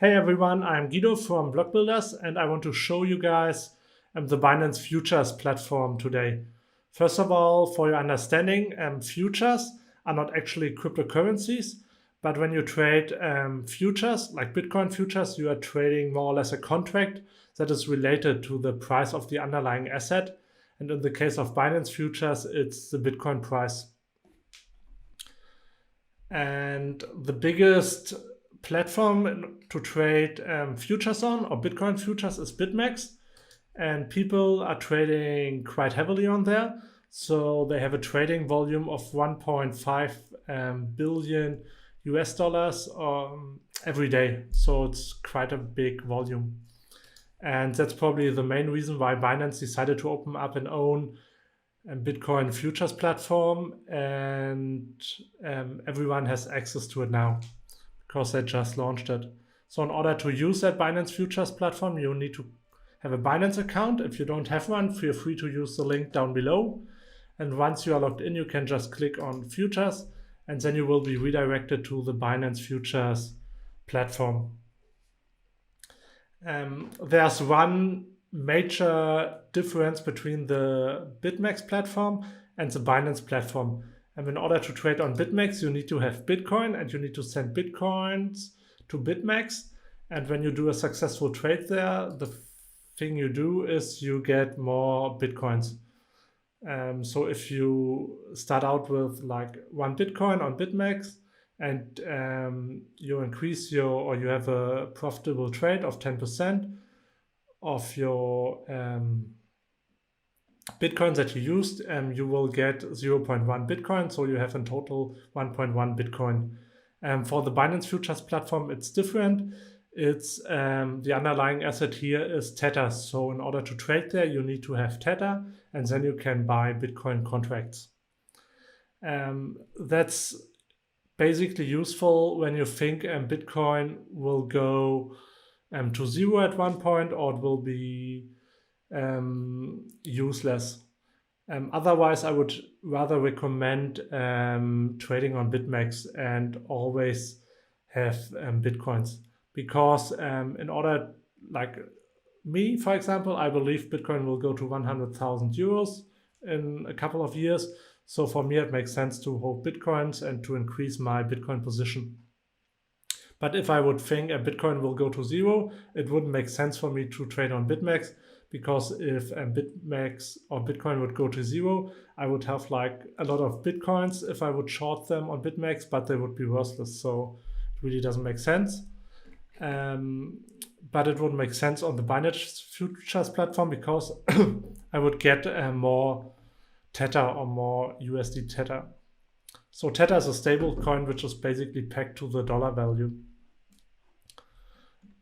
Hey everyone, I'm Guido from Block-Builders and I want to show you guys the Binance Futures platform today. First of all, for your understanding, futures are not actually cryptocurrencies, but when you trade futures, like Bitcoin futures, you are trading more or less a contract that is related to the price of the underlying asset. And in the case of Binance futures, it's the Bitcoin price. And the biggest platform to trade futures on, or Bitcoin futures, is BitMEX, and people are trading quite heavily on there. So they have a trading volume of 1.5 billion US dollars every day. So it's quite a big volume. And that's probably the main reason why Binance decided to open up an own Bitcoin futures platform, and everyone has access to it now because they just launched it. So in order to use that Binance futures platform, you need to have a Binance account. If you don't have one, feel free to use the link down below. And once you are logged in, you can just click on futures, and then you will be redirected to the Binance futures platform. There's one major difference between the BitMEX platform and the Binance platform. And in order to trade on BitMEX, you need to have Bitcoin and you need to send Bitcoins to BitMEX. And when you do a successful trade there, the thing you do is you get more Bitcoins. So if you start out with like 1 Bitcoin on BitMEX and you increase or you have a profitable trade of 10% of your Bitcoins that you used, you will get 0.1 Bitcoin. So you have in total 1.1 Bitcoin. For the Binance Futures platform, it's different. It's the underlying asset here is Tether. So in order to trade there, you need to have Tether, and then you can buy Bitcoin contracts. That's basically useful when you think Bitcoin will go to zero at one point, or it will be useless. Otherwise, I would rather recommend trading on BitMEX and always have Bitcoins, because in order, like me, for example, I believe Bitcoin will go to 100,000 euros in a couple of years. So for me, it makes sense to hold Bitcoins and to increase my Bitcoin position. But if I would think a Bitcoin will go to zero, it wouldn't make sense for me to trade on BitMEX, because if BitMEX or Bitcoin would go to zero, I would have like a lot of Bitcoins if I would short them on BitMEX, but they would be worthless. So it really doesn't make sense. But it would make sense on the Binance Futures platform, because I would get more Tether or more USD Tether. So Tether is a stable coin which is basically pegged to the dollar value.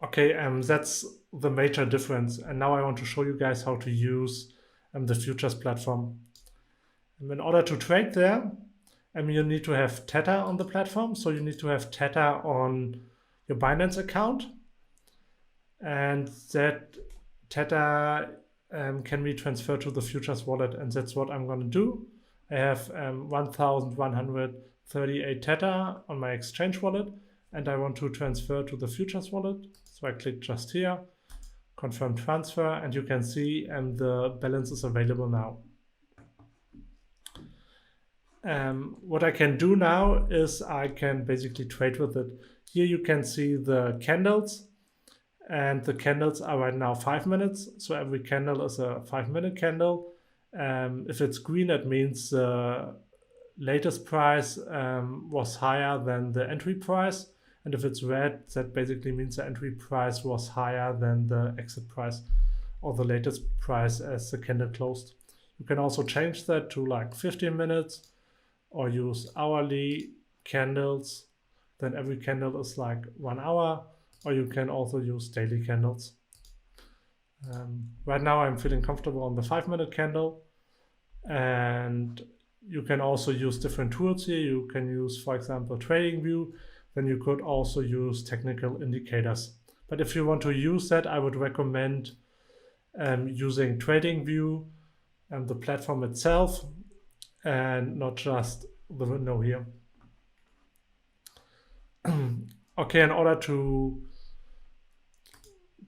Okay, that's the major difference. And now I want to show you guys how to use the futures platform. In order to trade there, you need to have Tether on the platform. So you need to have Tether on your Binance account. And that Tether can be transferred to the futures wallet. And that's what I'm going to do. I have 1,138 Tether on my exchange wallet, and I want to transfer to the futures wallet. So I click just here, confirm transfer, and you can see the balance is available now. What I can do now is I can basically trade with it. Here you can see the candles, and the candles are right now 5 minutes. So every candle is a 5-minute candle. If it's green, it means the latest price was higher than the entry price. And if it's red, that basically means the entry price was higher than the exit price, or the latest price as the candle closed. You can also change that to like 15 minutes or use hourly candles. Then every candle is like 1 hour, or you can also use daily candles. Right now I'm feeling comfortable on the 5-minute candle, and you can also use different tools here. You can use, for example, TradingView. Then you could also use technical indicators. But if you want to use that, I would recommend using TradingView and the platform itself, and not just the window here. Okay, in order to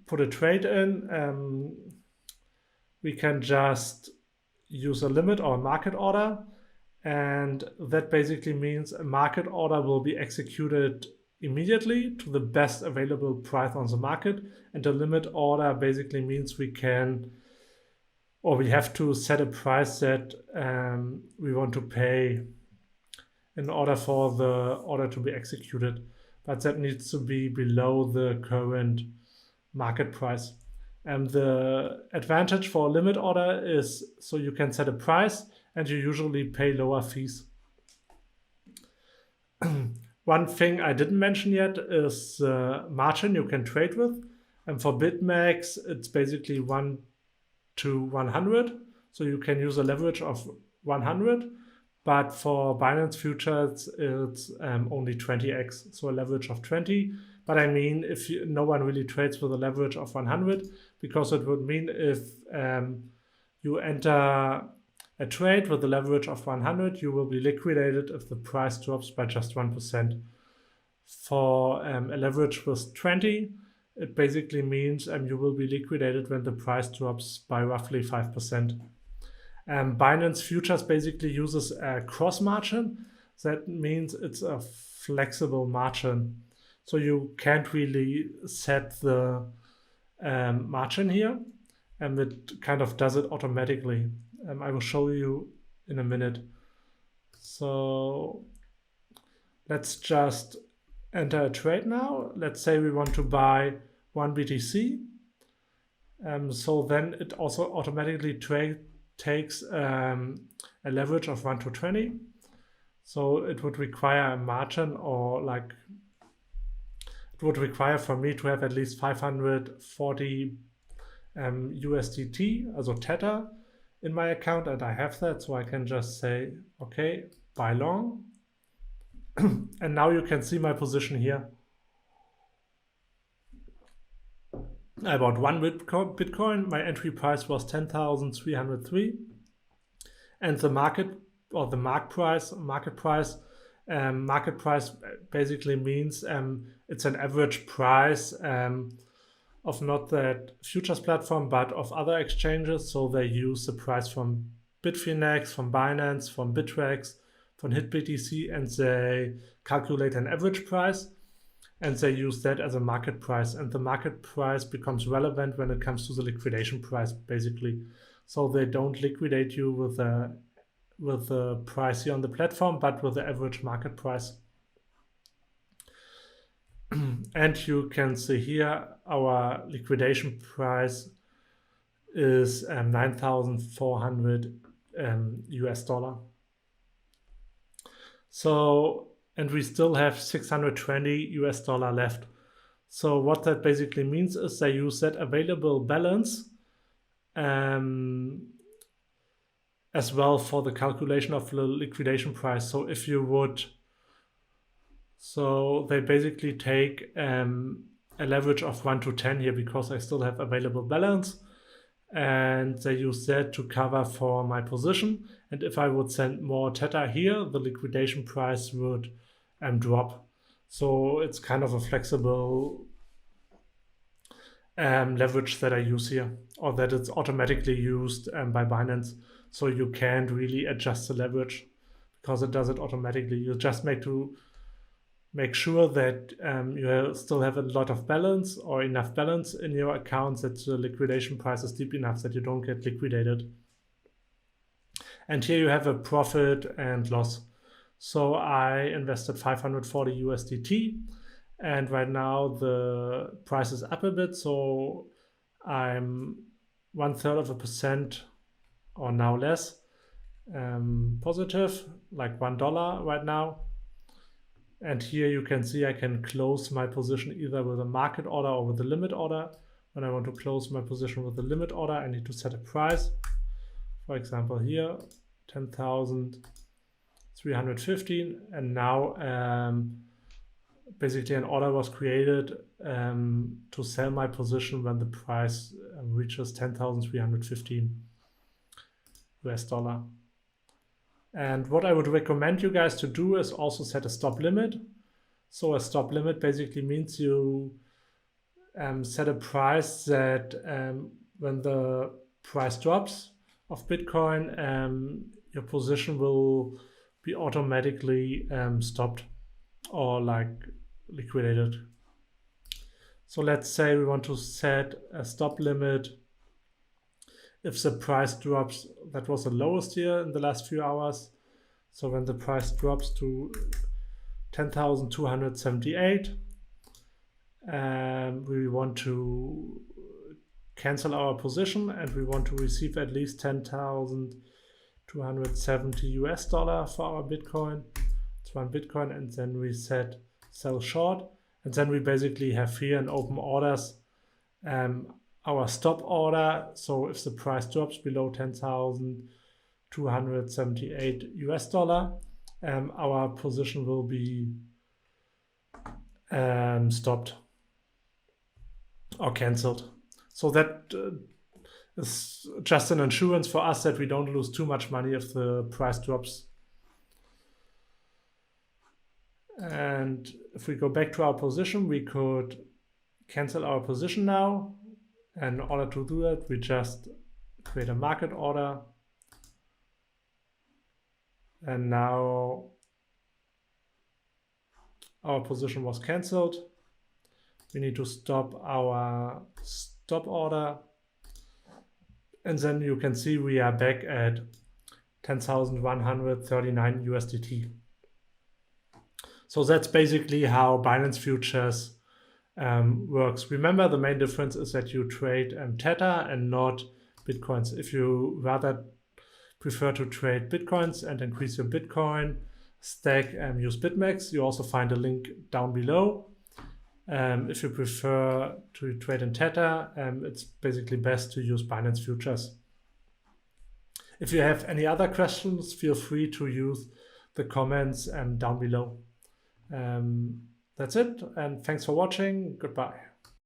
put a trade in, we can just use a limit or a market order. And that basically means a market order will be executed immediately to the best available price on the market. And a limit order basically means we can, or we have to set a price that we want to pay in order for the order to be executed. But that needs to be below the current market price. And the advantage for a limit order is so you can set a price and you usually pay lower fees. One thing I didn't mention yet is margin you can trade with. And for BitMEX, it's basically 1 to 100. So you can use a leverage of 100. But for Binance futures, it's only 20x, so a leverage of 20. But I mean, if no one really trades with a leverage of 100, because it would mean if you enter a trade with a leverage of 100, you will be liquidated if the price drops by just 1%. For a leverage with 20, it basically means you will be liquidated when the price drops by roughly 5%. Binance futures basically uses a cross margin. That means it's a flexible margin. So you can't really set the margin here, and it kind of does it automatically. I will show you in a minute. So let's just enter a trade now. Let's say we want to buy 1 BTC. So then it also automatically takes a leverage of 1 to 20. So it would require a margin, or like it would require for me to have at least 540 USDT, also Tether, in my account, and I have that, so I can just say, okay, buy long. And now you can see my position here. I bought 1 Bitcoin. My entry price was 10,303, and the market price basically means it's an average price of not that futures platform, but of other exchanges. So they use the price from Bitfinex, from Binance, from Bittrex, from HitBTC, and they calculate an average price, and they use that as a market price. And the market price becomes relevant when it comes to the liquidation price, basically. So they don't liquidate you with the price here on the platform, but with the average market price. And you can see here our liquidation price is 9,400 US dollar. So, and we still have 620 US dollar left. So what that basically means is they use that available balance as well for the calculation of the liquidation price. So if you would, so they basically take a leverage of 1 to 10 here, because I still have available balance, and they use that to cover for my position. And if I would send more Tether here, the liquidation price would drop. So it's kind of a flexible leverage that I use here, or that it's automatically used by Binance. So you can't really adjust the leverage because it does it automatically. You just make sure that you still have a lot of balance or enough balance in your account, that the liquidation price is deep enough that you don't get liquidated. And here you have a profit and loss. So I invested 540 USDT, and right now the price is up a bit. So I'm 1/3% or now less positive, like $1 right now. And here you can see I can close my position either with a market order or with a limit order. When I want to close my position with a limit order, I need to set a price. For example, here, 10,315. And now basically an order was created to sell my position when the price reaches 10,315 US dollar. And what I would recommend you guys to do is also set a stop limit. So a stop limit basically means you set a price that when the price drops of Bitcoin, your position will be automatically stopped or like liquidated. So let's say we want to set a stop limit if the price drops. That was the lowest here in the last few hours. So when the price drops to 10,278, we want to cancel our position and we want to receive at least 10,270 US dollar for our Bitcoin. It's one Bitcoin, and then we set sell short, and then we basically have here in open orders our stop order. So if the price drops below 10,278 US dollar, our position will be stopped or cancelled. So that is just an insurance for us that we don't lose too much money if the price drops. And if we go back to our position, we could cancel our position now. And in order to do that, we just create a market order. And now our position was cancelled. We need to stop our stop order. And then you can see we are back at 10,139 USDT. So that's basically how Binance Futures works. Remember, the main difference is that you trade Tether and not Bitcoins. If you rather prefer to trade Bitcoins and increase your Bitcoin stack and use BitMEX, you also find a link down below. If you prefer to trade in Tether, it's basically best to use Binance Futures. If you have any other questions, feel free to use the comments down below. That's it, and thanks for watching. Goodbye.